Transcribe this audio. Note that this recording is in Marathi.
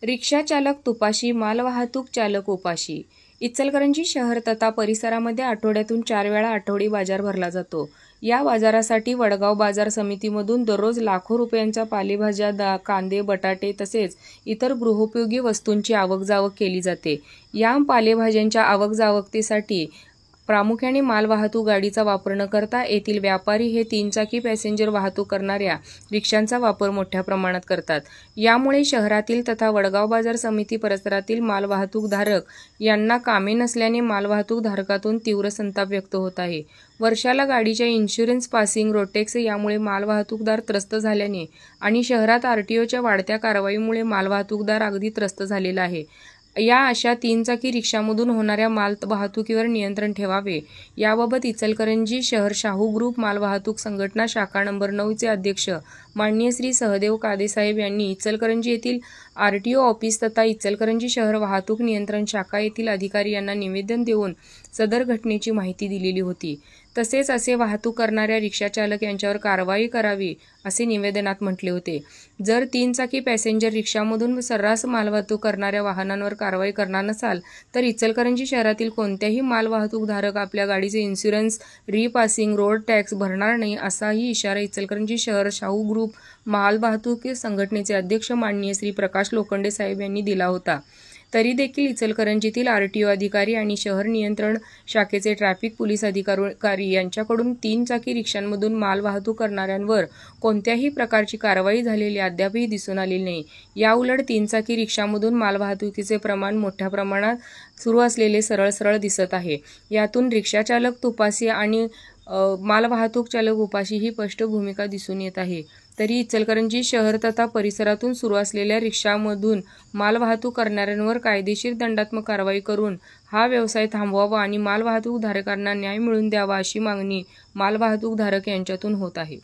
रिक्षा चालक तुपाशी, मालवाहतूक चालक उपाशी. इचलकरंजी शहर तथा परिसरामध्ये आठवड्यातून 4 वेळा आठवडी बाजार भरला जातो. या बाजारासाठी वडगाव बाजार समितीमधून दररोज लाखो रुपयांच्या पालेभाज्या, कांदे, बटाटे तसेच इतर गृहोपयोगी वस्तूंची आवक-जावक केली जाते. या पालेभाज्यांच्या आवक-जावकतेसाठी प्रामुख्याने मालवाहतूक गाडीचा वापर न करता येथील व्यापारी हे 3 चाकी पॅसेंजर वाहतूक करणाऱ्या रिक्षांचा वापर मोठ्या प्रमाणात करतात. यामुळे शहरातील तथा वडगाव बाजार समिती परिसरातील मालवाहतूकधारक यांना कामे नसल्याने मालवाहतूक धारकातून तीव्र संताप व्यक्त होत आहे. वर्षाला गाडीच्या इन्शुरन्स, पासिंग, रोडटॅक्स यामुळे मालवाहतूकदार त्रस्त झाल्याने आणि शहरात आरटीओच्या वाढत्या कारवाईमुळे मालवाहतूकदार अगदी त्रस्त झालेला आहे. या अशा 3 चाकी रिक्षामधून होणाऱ्या मालवाहतुकीवर नियंत्रण ठेवावे, याबाबत इचलकरंजी शहर शाहू ग्रुप मालवाहतूक संघटना शाखा नंबर 9 चे अध्यक्ष माननीय श्री सहदेव कादेसाहेब यांनी इचलकरंजी येथील आरटीओ ऑफिस तथा इचलकरंजी शहर वाहतूक नियंत्रण शाखा येथील अधिकारी यांना निवेदन देऊन सदर घटनेची माहिती दिलेली होती. तसेच असे वाहतूक करणाऱ्या रिक्षाचालक यांच्यावर कारवाई करावी असे निवेदनात म्हटले होते. जर 3 चाकी पॅसेंजर रिक्षामधून सर्रास मालवाहतूक करणाऱ्या वाहनांवर कारवाई करणार नसाल तर इचलकरंजी शहरातील कोणत्याही मालवाहतूकधारक आपल्या गाडीचे इन्शुरन्स, री-पासिंग, रोड टॅक्स भरणार नाही असाही इशारा इचलकरंजी शहर शाहू ग्रुप मालवाहतूक संघटनेचे अध्यक्ष माननीय श्री प्रकाश लोखंडे साहेब यांनी दिला होता. तरी देखील इचलकरंजीतील आरटीओ अधिकारी आणि शहर नियंत्रण शाखेचे ट्रॅफिक पोलीस अधिकारी यांच्याकडून 3 चाकी रिक्षांमधून मालवाहतूक करणाऱ्यांवर कोणत्याही प्रकारची कारवाई झालेली अद्यापही दिसून आलेली नाही. याउलट 3 चाकी रिक्षामधून मालवाहतुकीचे प्रमाण मोठ्या प्रमाणात सुरू असलेले सरळ दिसत आहे. यातून रिक्षाचालक तुपासी आणि मालवाहतूक चालक उपाशी ही स्पष्ट भूमिका दिसून येत आहे. तरी इचलकरंजी शहर तथा परिसरातून सुरू असलेल्या रिक्षामधून मालवाहतूक करणाऱ्यांवर कायदेशीर दंडात्मक कारवाई करून हा व्यवसाय थांबवावा आणि मालवाहतूकधारकांना न्याय मिळवून द्यावा अशी मागणी मालवाहतूकधारक यांच्यातून होत आहे.